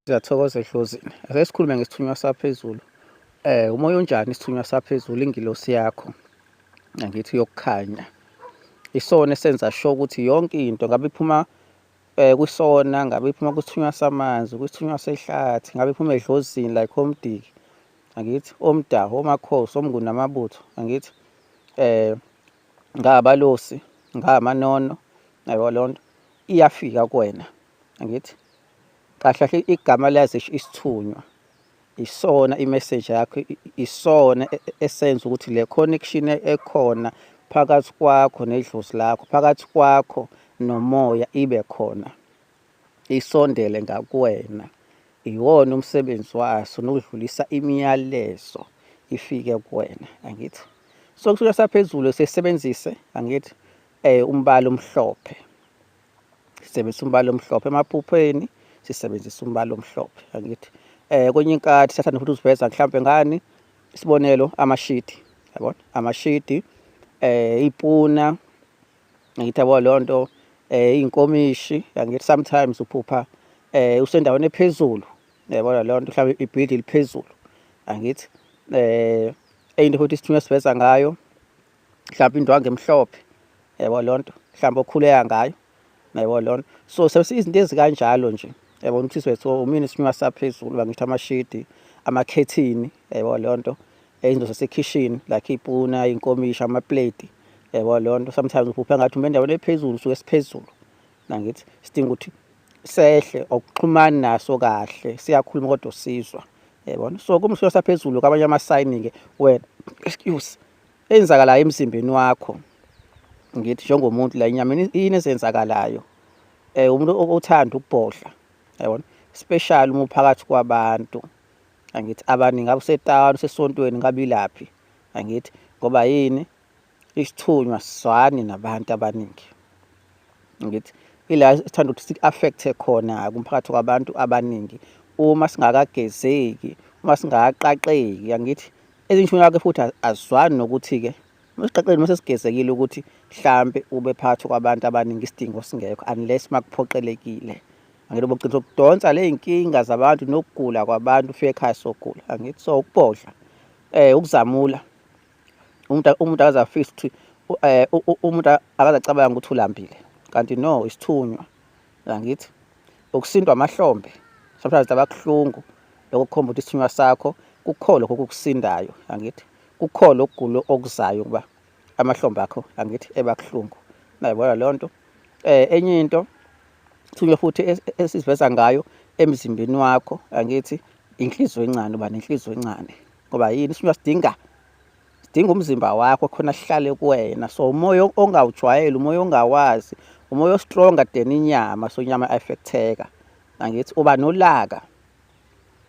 Siyathokoza Dlozini. Ake sikhulume ngesithunywa saphezulu. Umoya onjani isithunywa saphezulu? Ingilosi yakho, angithi yokukhanya. Isona esenza sure ukuthi yonke into ngabe iphuma kwisona, ngabe iphuma kwisithunywa samanzi, kwisithunywa sehlathi, ngabe iphuma edlozini like oMdiki, angithi oMdahu, oMakhosi, oMnguni namabutho, angithi ngabalosi, ngamanono, yabo lonto iyafika kuwena, angithi kahle kahle igama lazi isithunywa isona imessage yakho, isona esenza ukuthi le connection ekhona phakathi kwakho nedlozi lakho, phakathi kwakho nomoya ibe khona, isondele ngakuwena. Iwona umsebenzi waso nokudlulisa imiyalezo ifike kuwena, angithi. So kusithunywa saphezulu sisebenzise, angithi umbala omhlophe. Sisebenzisa umbala omhlophe emaphupheni, sisebenzisa umbala omhlophe, angithi. Kwenye inkathi siyathanda futhi uziveza mhlampe ngani, isibonelo amashidi, yabona amashidi, ipuna, angithi yabo lonto, iy'nkomishi, angithi sometimes uphupha usendaweni ephezulu, yabona lonto mhlawumbe ibhilidi eliphezulu, angithi. Enye futhi isithunywa siveza ngayo mhlawumbe indwangu emhlophe, yabo lonto mhlawumbe okhuleka ngayo, yabo lonto. So sebenzisa izinto ezikanjalo nje, yabona ukuthi siwethu umini isithunywa saphezulu, angithi amashidi, amakhethini, yabo lonto, izinto zasekhishini like iy'puna, iy'nkomishi, amapleti, yabo lonto. Sometimes uphupha engathi ume endaweni ephezulu usuke esiphezulu, angithi. Sidinga ukuthi sehle akuxhumani naso kahle, siyakhuluma kodwa usizwa, yabona. So kumsithunywa saphezulu kwamanye amasayini-ke wena enzakalayo emzimbeni wakho, ngithi njengomuntu la enyameni yini ezenzakalayo. Umuntu othanda ukubhodla, yabona, especially uma uphakathi kwabantu, angithi abaningi, ngabe usetawuni, usesontweni, ngabe ilaphi, angithi. Ngoba yini isithunywa asizwani nabantu abaningi, angithi. Ila esithanda ukuthi siku-affect-e khona-ke umphakathi kwabantu abaningi uma singakagezeki, uma singakaqaqeki, angithi. Ezinye isithunywa-ke futhi azizwani nokuthi-ke masiqaqekile, mase sigezekile ukuthi mhlampe ube phakathi kwabantu abaningi isidingo singekho unless makuphoqelekile, angithi. Ubugcina sokudonsa ley'nkinga zabantu nokugula kwabantu ufike ekhaya sogula, angithi. So ukubhodla, ukuzamula, umuntu akaze afise ukuthi umuntu akaze acabanga ukuthi ulambile, kanti no isithunywa, angithi. Ukusindwa amahlombe, sometimes aba buhlungu, lokho kukhomba ukuthi isithunywa sakho kukhona lokho okukusindayo, angithi. Kukhona ukugula okuzayo ukuba amahlombe akho, angithi, eba buhlungu, nayibona lonto. Enye into isithunywa futhi esiveza ngayo emzimbeni wakho, angithi, inhliziyo encane, uba nenhliziyo encane. Ngoba yini isithunywa sidinga umzimba wakho khona sihlale kuwena. So umoya ongawujwayeli, umoya ongawazi, umoya o-stronger than inyama, so inyama affect-eka, angithi. Uba nolaka,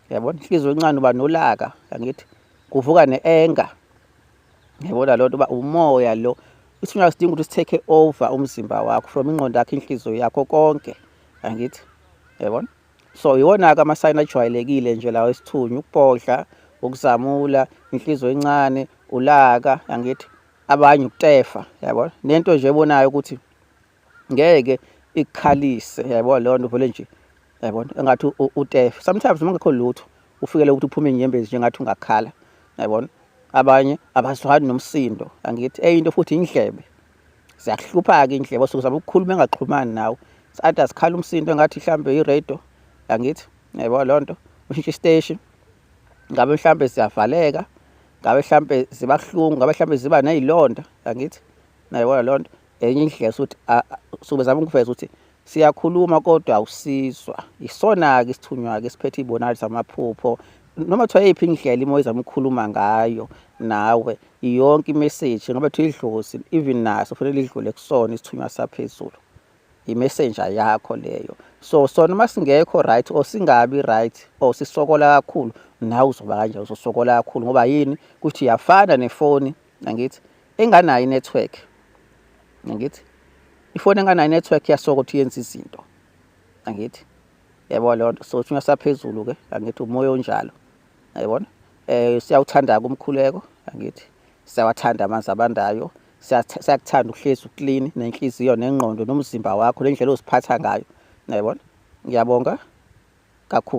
yabona, inhliziyo encane, uba nolaka, angithi. Kuvuka ne-anger, yabona lonto, uba umoya lo. Isithunywa sidinga ukuthi si-take over umzimba wakho from ingqondo yakho, inhliziyo yakho, konke, angithi, yabona. So iwona-ke amasayini ajwayelekile nje lawo esithunywa: ukubhodla, ukuzamula, inhliziyo encane, ulaka, angithi. Abanye ukutefa, yabona, nento nje ebonayo ukuthi ngeke ikukhalise, yabona lonto, vele nje, yabona, engathi utefa. Sometimes uma kungekho lutho ufikele ukuthi uphume inyembezi nje engathi ungakhala, yabona. Abanye abazwani nomsindo, angithi. Enye into futhi indlebe, ziyakuhlupha-ke indlebe, osuke uzama ukukhuluma engaxhumani nawe, sathi azikhala umsindo engathi mhlambe iradio, angithi, yabona lonto. Ushintsha isiteshi, ngabe mhlambe ziyavaleka, ngabe mhlambe ziba buhlungu, ngabe mhlambe ziba ney'londa, angithi, nayibona lonto. Enye indlela sokuthi suke bezama ukuveza ukuthi siyakhuluma kodwa awusizwa. Isona-ke isithunywa-ke esiphethe iy'bonakaliso zamaphupho, noma kuthiwa yiphi indlela imoya ezama ukukhuluma ngayo nawe, yonke imessage, ngoba kuthiwa idlozi even naso kufanele idlule kusona isithunywa saphezulu, imessenger yakho leyo. So sona uma singekho right or singabi right or sisokola kakhulu, nawe uzoba kanjalo, uzosokola kakhulu. Ngoba yini, kuthi yafana nefoni, angithi, enganayo inethiwekhi, angithi. Ifoni enganayo inethiwekhi iyasoka ukuthi yenze izinto, angithi, yabona lonto. So isithunywa saphezulu-ke, angithi, umoya onjalo, yabona. Siyawuthanda-ke umkhuleko, angithi. Siyawathanda amanzi abandayo, siyakuthanda ukuhlezi uklini nenhliziyo nengqondo nomzimba wakho, nendlela oziphatha ngayo, yabona. Ngiyabonga kakhulu.